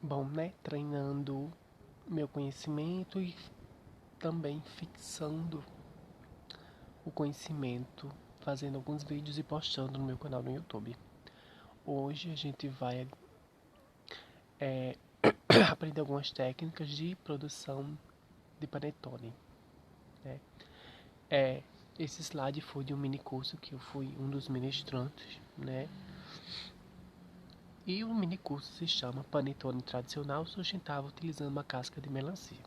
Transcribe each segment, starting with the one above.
Bom, né? Treinando meu conhecimento e também fixando o conhecimento, fazendo alguns vídeos e postando no meu canal no YouTube. Hoje a gente vai é, aprender algumas técnicas de produção de panetone, né? É, esse slide foi de um mini curso que eu fui um dos ministrantes, né? E o mini curso se chama Panetone Tradicional Sustentável Utilizando uma Casca de Melancia.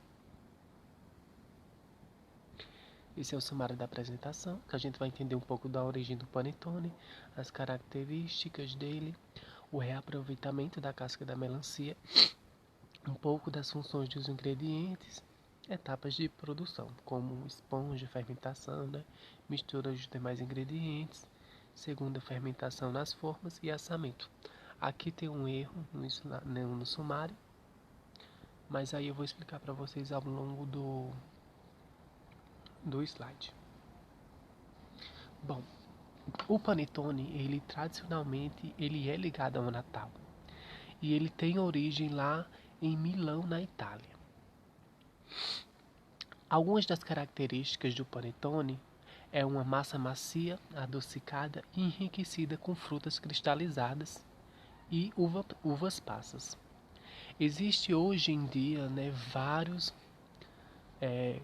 Esse é o sumário da apresentação, que a gente vai entender um pouco da origem do panetone, as características dele, o reaproveitamento da casca da melancia, um pouco das funções dos ingredientes, etapas de produção, como esponja, fermentação, né? Mistura dos demais ingredientes, segunda fermentação nas formas e assamento. Aqui tem um erro no sumário, mas aí eu vou explicar para vocês ao longo do slide. Bom, o panetone, ele tradicionalmente, ele é ligado ao Natal. E ele tem origem lá em Milão, na Itália. Algumas das características do panetone é uma massa macia, adocicada e enriquecida com frutas cristalizadas e uvas passas. Existe hoje em dia, né, é,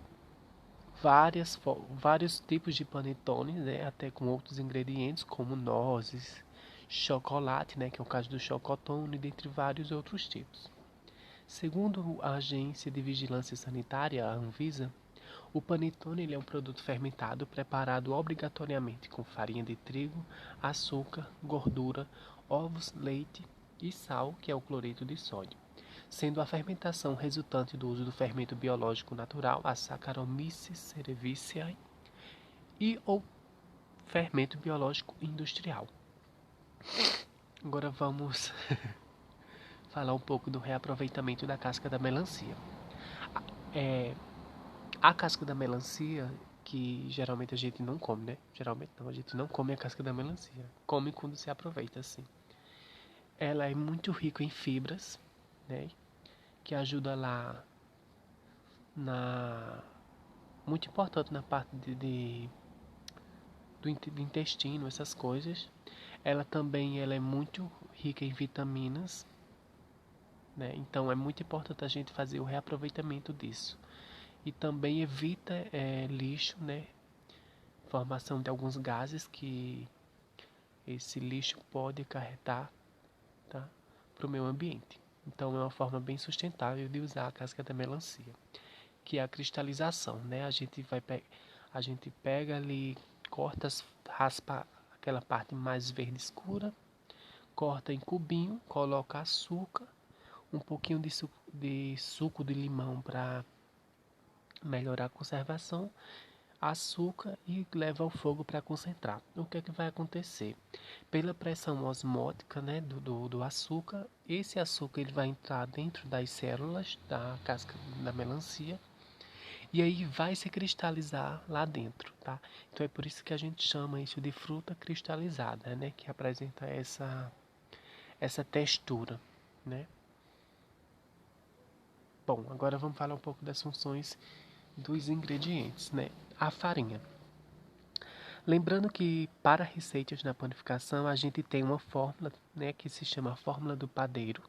vários tipos de panetone, né, até com outros ingredientes como nozes, chocolate, né, que é o caso do chocotone, dentre vários outros tipos. Segundo a Agência de Vigilância Sanitária, a Anvisa, o panetone ele é um produto fermentado preparado obrigatoriamente com farinha de trigo, açúcar, gordura, ovos, leite e sal, que é o cloreto de sódio, sendo a fermentação resultante do uso do fermento biológico natural, a Saccharomyces cerevisiae, e ou fermento biológico industrial. Agora vamos falar um pouco do reaproveitamento da casca da melancia. É, a casca da melancia, que geralmente a gente não come, né? Geralmente não, a gente não come a casca da melancia. Come quando se aproveita, assim. Ela é muito rica em fibras, né? Que ajuda lá na... Muito importante na parte do intestino, essas coisas. Ela também ela é muito rica em vitaminas, né? Então é muito importante a gente fazer o reaproveitamento disso. E também evita lixo, né? Formação de alguns gases que esse lixo pode acarretar, tá, para o meio ambiente. Então é uma forma bem sustentável de usar a casca da melancia, que é a cristalização, né? A gente pega ali, corta, raspa aquela parte mais verde escura, corta em cubinho, coloca açúcar, um pouquinho de suco de limão para melhorar a conservação, açúcar e leva ao fogo para concentrar. O que é que vai acontecer? Pela pressão osmótica, né, do açúcar, esse açúcar ele vai entrar dentro das células da casca da melancia e aí vai se cristalizar lá dentro, tá? Então é por isso que a gente chama isso de fruta cristalizada, né, que apresenta essa textura, né? Bom, agora vamos falar um pouco das funções dos ingredientes, né? A farinha. Lembrando que para receitas na panificação a gente tem uma fórmula, né, que se chama a fórmula do padeiro,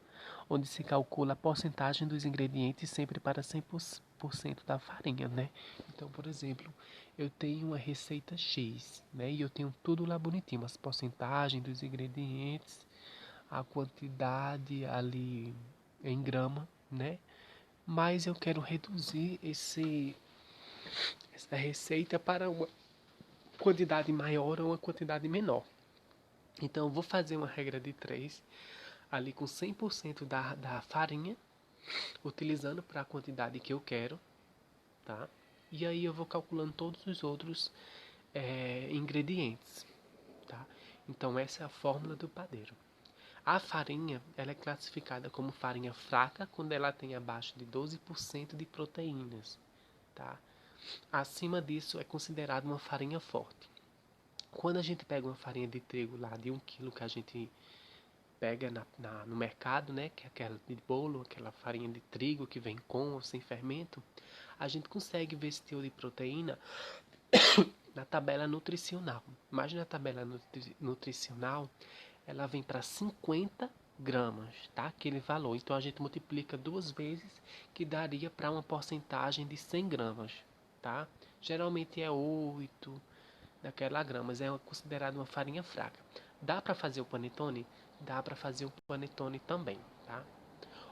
onde se calcula a porcentagem dos ingredientes sempre para 100% da farinha, né? Então, por exemplo, eu tenho uma receita X, né, e eu tenho tudo lá bonitinho, as porcentagens dos ingredientes, a quantidade ali em grama, né? Mas eu quero reduzir essa receita para uma quantidade maior ou uma quantidade menor. Então eu vou fazer uma regra de 3 ali com 100% da farinha, utilizando para a quantidade que eu quero, tá? E aí eu vou calculando todos os outros ingredientes, tá? Então essa é a fórmula do padeiro. A farinha ela é classificada como farinha fraca quando ela tem abaixo de 12% de proteínas, tá? Acima disso é considerada uma farinha forte. Quando a gente pega uma farinha de trigo lá de 1 quilo que a gente pega no mercado, né, que é aquela de bolo, aquela farinha de trigo que vem com ou sem fermento, a gente consegue ver esse teor de proteína na tabela nutricional. Mas na tabela nutricional, ela vem para 50 gramas, tá? Aquele valor. Então a gente multiplica 2 vezes, que daria para uma porcentagem de 100 gramas, tá? Geralmente é 8 daquela gramas, é considerado uma farinha fraca. Dá para fazer o panetone? Dá para fazer o panetone também, tá?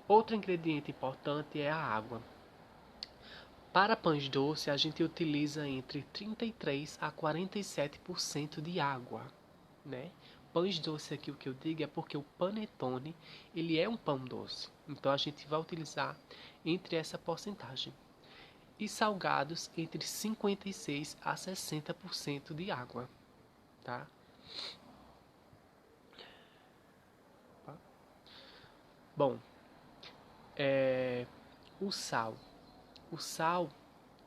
Outro ingrediente importante é a água. Para pães doces, a gente utiliza entre 33 a 47% de água, né? Pães doces aqui, o que eu digo é porque o panetone, ele é um pão doce. Então a gente vai utilizar entre essa porcentagem. E salgados entre 56 a 60% de água, tá? Bom, o sal. O sal,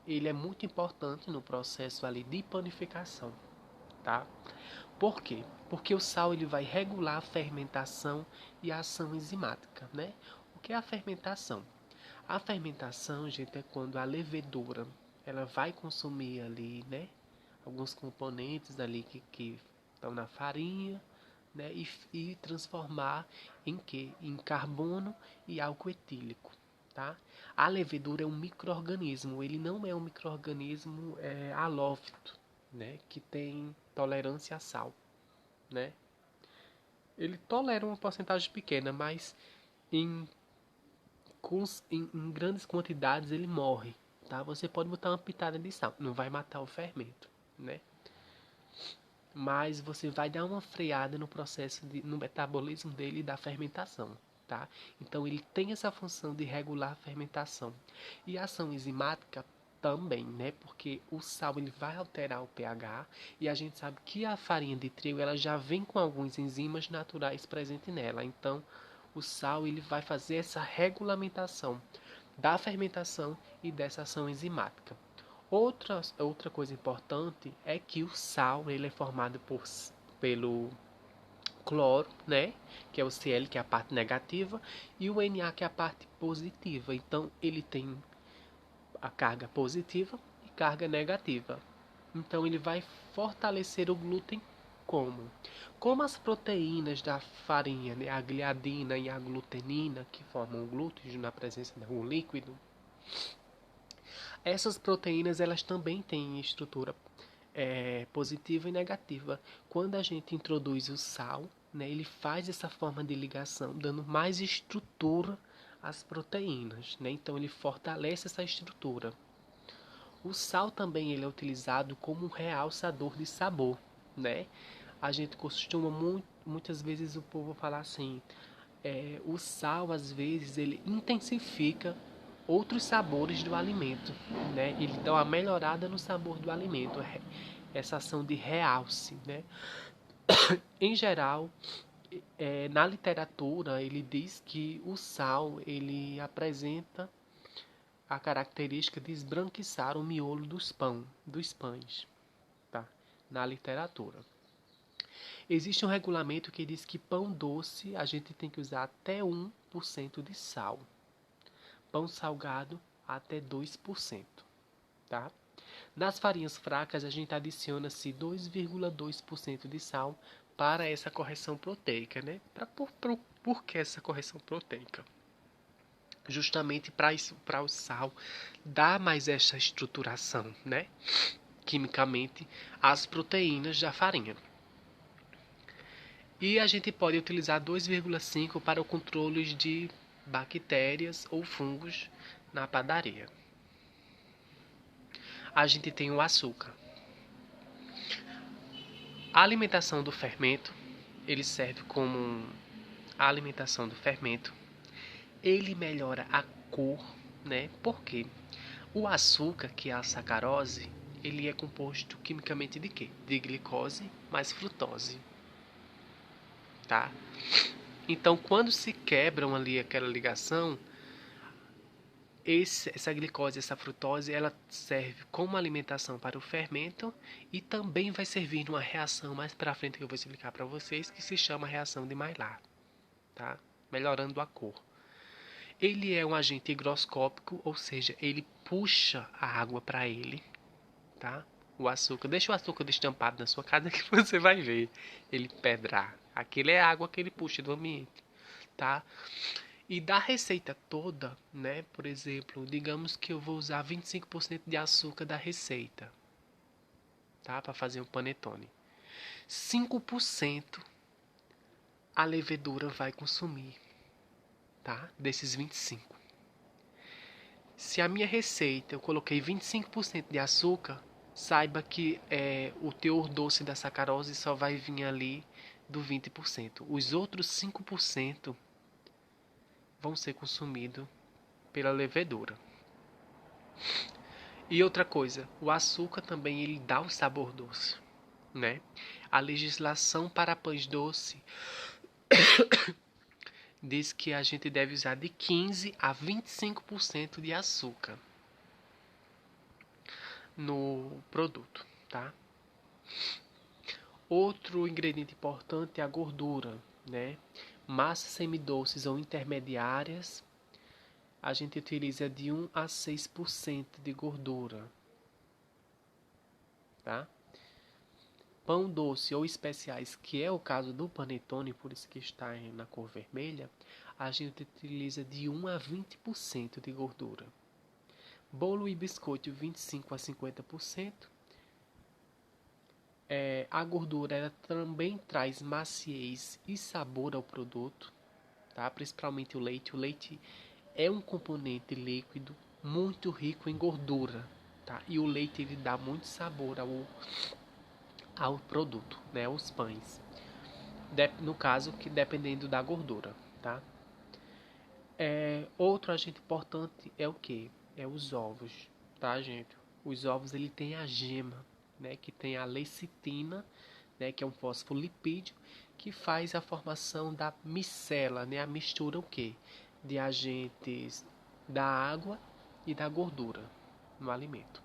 ele é muito importante no processo ali de panificação, tá? Por quê? Porque o sal ele vai regular a fermentação e a ação enzimática, né? O que é a fermentação? A fermentação, gente, é quando a levedura ela vai consumir ali, né? Alguns componentes ali que estão na farinha, né? E transformar em quê? Em carbono e álcool etílico, tá? A levedura é um micro-organismo, ele não é um micro-organismo halófito, né? Que tem tolerância a sal, né? Ele tolera uma porcentagem pequena, mas em, em grandes quantidades ele morre, tá? Você pode botar uma pitada de sal, não vai matar o fermento, né? Mas você vai dar uma freada no processo no metabolismo dele e da fermentação, tá? Então ele tem essa função de regular a fermentação. E a ação enzimática também, né? Porque o sal ele vai alterar o pH e a gente sabe que a farinha de trigo ela já vem com alguns enzimas naturais presentes nela. Então o sal ele vai fazer essa regulamentação da fermentação e dessa ação enzimática. Outra coisa importante é que o sal ele é formado pelo cloro, né, que é o Cl, que é a parte negativa, e o Na, que é a parte positiva. Então ele tem a carga positiva e carga negativa. Então ele vai fortalecer o glúten como? Como as proteínas da farinha, né, a gliadina e a glutenina, que formam o glúten na presença de um líquido, essas proteínas elas também têm estrutura positiva e negativa. Quando a gente introduz o sal, né, ele faz essa forma de ligação, dando mais estrutura às proteínas, né? Então ele fortalece essa estrutura. O sal também ele é utilizado como um realçador de sabor, né? A gente costuma muitas vezes o povo falar assim, o sal às vezes ele intensifica outros sabores do alimento, né? Ele dá uma melhorada no sabor do alimento, essa ação de realce, né? Em geral, na literatura ele diz que o sal ele apresenta a característica de esbranquiçar o miolo dos pães, tá? Na literatura. Existe um regulamento que diz que pão doce a gente tem que usar até 1% de sal. Pão salgado até 2%, tá? Nas farinhas fracas a gente adiciona-se 2,2% de sal para essa correção proteica, né? Por que essa correção proteica? Justamente para o sal dar mais essa estruturação, né? Quimicamente, às proteínas da farinha. E a gente pode utilizar 2,5 para o controle de bactérias ou fungos na padaria. A gente tem o açúcar. A alimentação do fermento, ele serve como a alimentação do fermento. Ele melhora a cor, né? Por quê? O açúcar, que é a sacarose, ele é composto quimicamente de quê? De glicose mais frutose, tá? Então, quando se quebram ali aquela ligação, essa glicose, essa frutose, ela serve como alimentação para o fermento e também vai servir numa reação mais para frente que eu vou explicar para vocês, que se chama reação de Maillard, tá? Melhorando a cor. Ele é um agente higroscópico, ou seja, ele puxa a água para ele, tá? O açúcar, deixa o açúcar destampado na sua casa que você vai ver ele pedrar. Aquilo é a água que ele puxa do ambiente, tá? E da receita toda, né? Por exemplo, digamos que eu vou usar 25% de açúcar da receita, tá? Para fazer um panetone. 5% a levedura vai consumir, tá? Desses 25. Se a minha receita eu coloquei 25% de açúcar, saiba que o teor doce da sacarose só vai vir ali do 20%. Os outros 5% vão ser consumidos pela levedura. E outra coisa, o açúcar também ele dá o sabor doce, né? A legislação para pães doce diz que a gente deve usar de 15 a 25% de açúcar no produto, tá? Outro ingrediente importante é a gordura, né? Massas semidoces ou intermediárias, a gente utiliza de 1 a 6% de gordura, tá? Pão doce ou especiais, que é o caso do panetone, por isso que está na cor vermelha, a gente utiliza de 1 a 20% de gordura. Bolo e biscoito, 25 a 50%. A gordura ela também traz maciez e sabor ao produto, tá? Principalmente o leite. O leite é um componente líquido muito rico em gordura, tá? E o leite ele dá muito sabor ao produto, né? Aos pães. No caso, que dependendo da gordura, tá? Outro agente importante é o que? É os ovos, tá, gente? Os ovos ele tem a gema, né? Que tem a lecitina, né? Que é um fosfolipídio que faz a formação da micela, né? A mistura o que? De agentes da água e da gordura no alimento.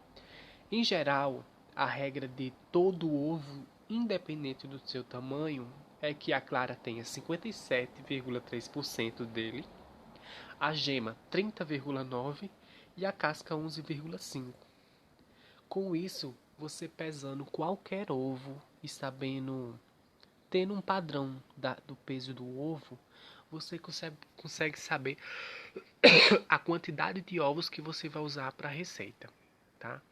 Em geral, a regra de todo ovo, independente do seu tamanho, é que a clara tenha 57,3% dele, a gema 30,9% e a casca 11,5%. Com isso, você pesando qualquer ovo e sabendo, tendo um padrão do peso do ovo, você consegue saber a quantidade de ovos que você vai usar para a receita, tá?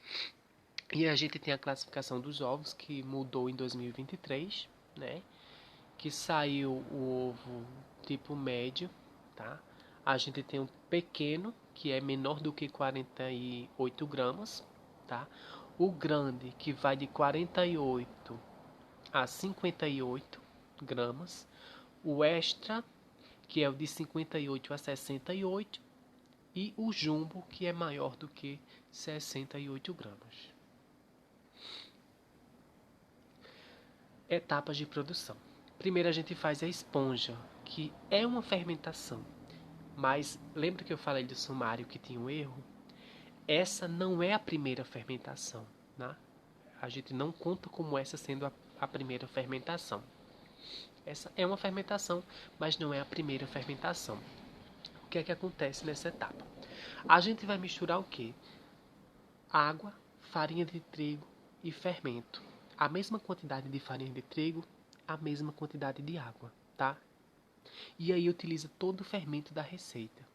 E a gente tem a classificação dos ovos que mudou em 2023, né? Que saiu o ovo tipo médio, tá? A gente tem um pequeno, que é menor do que 48 gramas, tá? O grande, que vai de 48 a 58 gramas. O extra, que é o de 58 a 68. E o jumbo, que é maior do que 68 gramas. Etapas de produção. Primeiro a gente faz a esponja, que é uma fermentação. Mas lembra que eu falei do sumário que tinha um erro? Essa não é a primeira fermentação, né? A gente não conta como essa sendo a primeira fermentação. Essa é uma fermentação, mas não é a primeira fermentação. O que é que acontece nessa etapa? A gente vai misturar o quê? Água, farinha de trigo e fermento. A mesma quantidade de farinha de trigo, a mesma quantidade de água, tá? E aí utiliza todo o fermento da receita.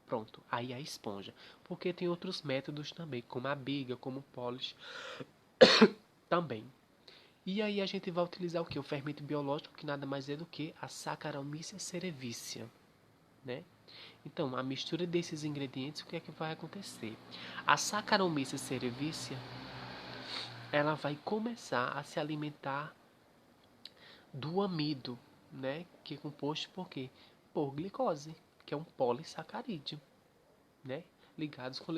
Pronto, aí a esponja. Porque tem outros métodos também, como a biga, como o polish também. E aí a gente vai utilizar o que? O fermento biológico, que nada mais é do que a Saccharomyces cerevisiae, né? Então, a mistura desses ingredientes, o que é que vai acontecer? A Saccharomyces cerevisiae, ela vai começar a se alimentar do amido, né? Que é composto por quê? Por glicose, que é um polissacarídeo, né? Ligados com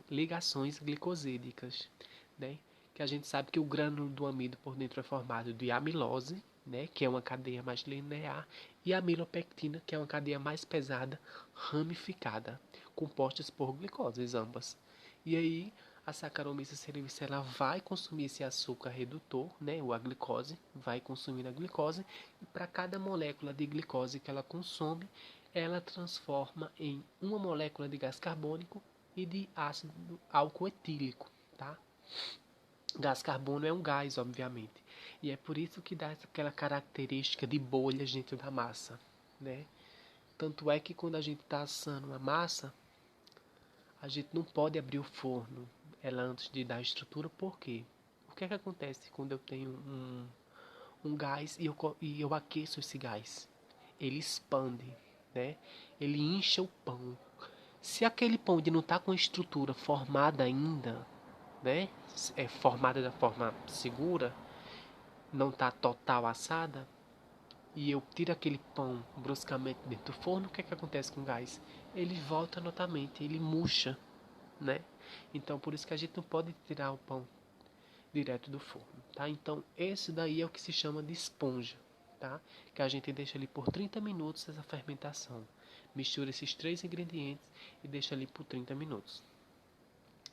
ligações glicosídicas, né? Que a gente sabe que o grânulo do amido por dentro é formado de amilose, né? Que é uma cadeia mais linear, e amilopectina, que é uma cadeia mais pesada, ramificada, compostas por glicoses ambas. E aí A Saccharomyces cerevisiae ela vai consumir esse açúcar redutor, né, ou a glicose, vai consumir a glicose, e para cada molécula de glicose que ela consome, ela transforma em uma molécula de gás carbônico e de ácido álcool etílico, tá? Gás carbono é um gás, obviamente, e é por isso que dá aquela característica de bolhas dentro da massa, né? Tanto é que quando a gente está assando uma massa, a gente não pode abrir o forno ela antes de dar a estrutura, por quê? O que é que acontece quando eu tenho um gás e eu aqueço esse gás? Ele expande, né? Ele incha o pão. Se aquele pão não está com a estrutura formada ainda, né? É formada da forma segura, não está total assada, e eu tiro aquele pão bruscamente dentro do forno, o que é que acontece com o gás? Ele volta novamente, ele murcha, né? Então por isso que a gente não pode tirar o pão direto do forno, tá? Então esse daí é o que se chama de esponja, tá? Que a gente deixa ali por 30 minutos essa fermentação. Mistura esses três ingredientes e deixa ali por 30 minutos.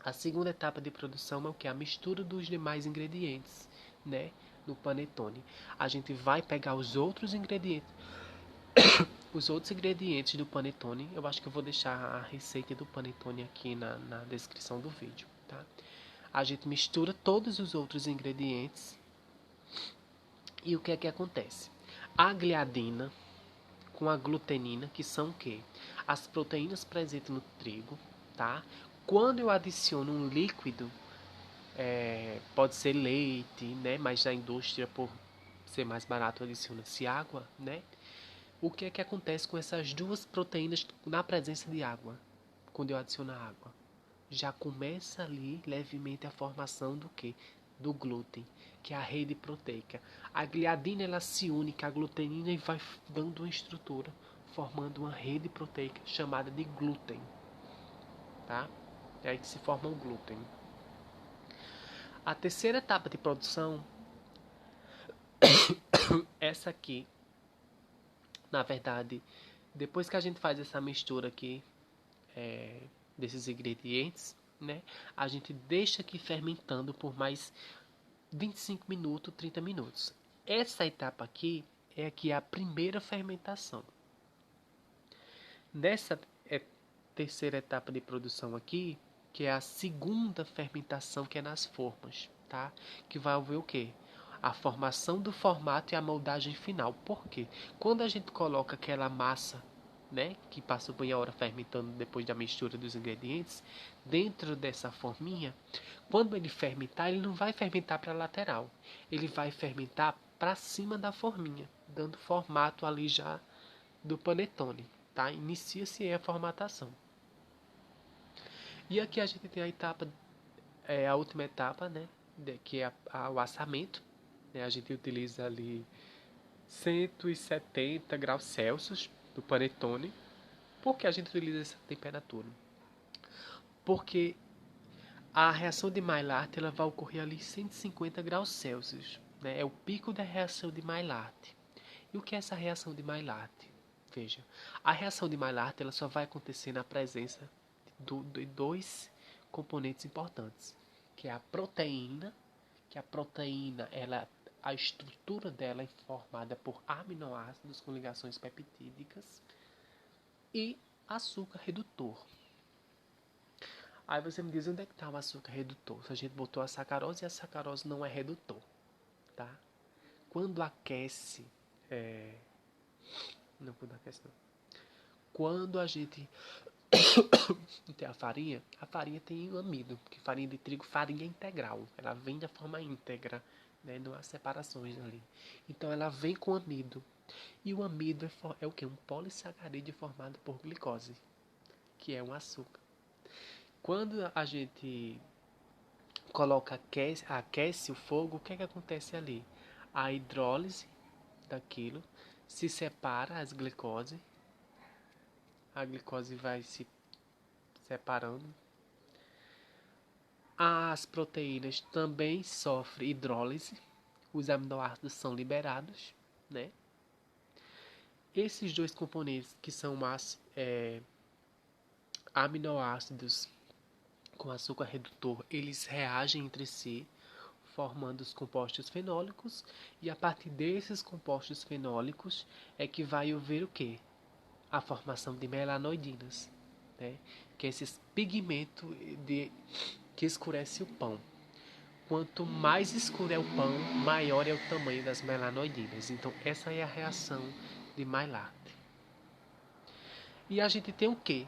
A segunda etapa de produção é o que? A mistura dos demais ingredientes, né? No panetone. A gente vai pegar os outros ingredientes do panetone. Eu acho que eu vou deixar a receita do panetone aqui na descrição do vídeo, tá? A gente mistura todos os outros ingredientes e o que é que acontece? A gliadina com a glutenina, que são o quê? As proteínas presentes no trigo, tá? Quando eu adiciono um líquido, pode ser leite, né? Mas na indústria, por ser mais barato, adiciona-se água, né? O que é que acontece com essas duas proteínas na presença de água? Quando eu adiciono a água, já começa ali levemente a formação do que? Do glúten, que é a rede proteica. A gliadina ela se une com a glutenina e vai dando uma estrutura, formando uma rede proteica chamada de glúten, tá? É aí que se forma o glúten. A terceira etapa de produção, essa aqui, na verdade, depois que a gente faz essa mistura aqui desses ingredientes, né, a gente deixa aqui fermentando por mais 25 minutos, 30 minutos. Essa etapa aqui é a primeira fermentação. Nessa terceira etapa de produção aqui, que é a segunda fermentação, que é nas formas, tá? Que vai haver o quê? A formação do formato e a moldagem final. Por quê? Quando a gente coloca aquela massa, né, que passa meia hora fermentando depois da mistura dos ingredientes, dentro dessa forminha, quando ele fermentar, ele não vai fermentar para a lateral, ele vai fermentar para cima da forminha, dando formato ali já do panetone, tá? Inicia-se a formatação. E aqui a gente tem a etapa, a última etapa, né, que é o assamento, né? A gente utiliza ali 170 graus Celsius do panetone. Por que a gente utiliza essa temperatura? Porque a reação de Maillard ela vai ocorrer ali 150 graus Celsius, né? É o pico da reação de Maillard. E o que é essa reação de Maillard? Veja, a reação de Maillard ela só vai acontecer na presença de dois componentes importantes, que é a proteína, que a proteína a estrutura dela é formada por aminoácidos com ligações peptídicas e açúcar redutor. Aí você me diz onde é que está o açúcar redutor? Se a gente botou a sacarose e a sacarose não é redutor, tá? Quando aquece, não, quando aquece não. Quando a gente tem a farinha tem amido, porque farinha de trigo, farinha integral, ela vem da forma íntegra, né? Não há separações ali. Então ela vem com amido. E o amido é o que? Um polissacarídeo formado por glicose, que é um açúcar. Quando a gente aquece o fogo, o que é que acontece ali? A hidrólise daquilo se separa as glicose, a glicose vai se separando. As proteínas também sofrem hidrólise, os aminoácidos são liberados, né? Esses dois componentes que são aminoácidos com açúcar redutor, eles reagem entre si, formando os compostos fenólicos, e a partir desses compostos fenólicos é que vai haver o quê? A formação de melanoidinas, né? Que é esses pigmentos que escurece o pão. Quanto mais escuro é o pão, maior é o tamanho das melanoidinas. Então essa é a reação de Maillard. E a gente tem o quê?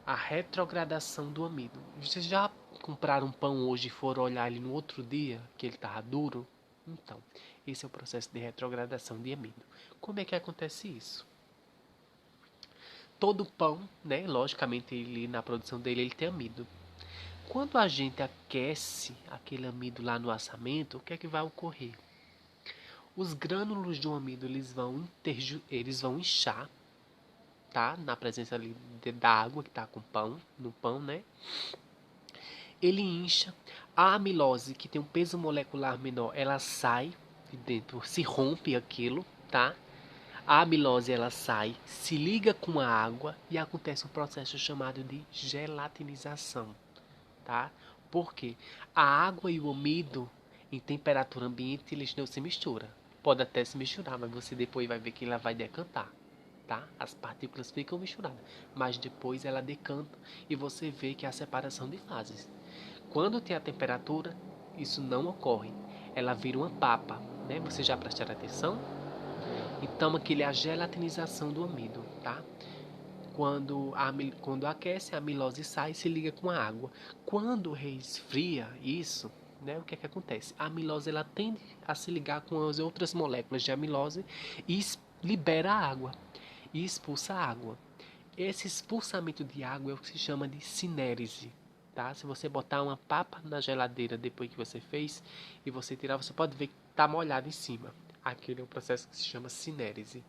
A retrogradação do amido. Vocês já compraram um pão hoje e foram olhar ele no outro dia, que ele estava duro? Então, esse é o processo de retrogradação de amido. Como é que acontece isso? Todo pão, né, logicamente ele, na produção dele ele tem amido. Quando a gente aquece aquele amido lá no assamento, o que é que vai ocorrer? Os grânulos do amido eles vão inchar, tá? Na presença ali da água que está com o pão, no pão, né? Ele incha. A amilose, que tem um peso molecular menor, ela sai de dentro, se rompe aquilo, tá? A amilose ela sai, se liga com a água e acontece um processo chamado de gelatinização, tá? Por quê? A água e o amido em temperatura ambiente eles não se misturam. Pode até se misturar, mas você depois vai ver que ela vai decantar, tá? As partículas ficam misturadas, mas depois ela decanta e você vê que é a separação de fases. Quando tem a temperatura, isso não ocorre. Ela vira uma papa, né? Você já prestaram atenção? Então aquilo é a gelatinização do amido, tá? Quando aquece, a amilose sai e se liga com a água. Quando resfria isso, né, o que é que acontece? A amilose ela tende a se ligar com as outras moléculas de amilose e libera a água e expulsa a água. Esse expulsamento de água é o que se chama de cinérese. Tá? Se você botar uma papa na geladeira depois que você fez e você tirar, você pode ver que está molhado em cima. Aquele é um processo que se chama cinérese.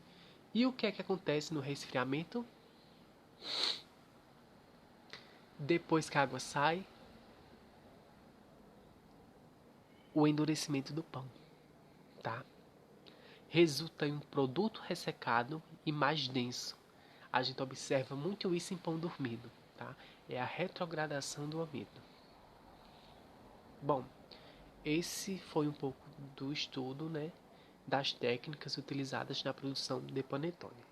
E o que é que acontece no resfriamento? Depois que a água sai, o endurecimento do pão, tá? Resulta em um produto ressecado e mais denso. A gente observa muito isso em pão dormido, tá? É a retrogradação do amido. Bom, esse foi um pouco do estudo, né, das técnicas utilizadas na produção de panetone.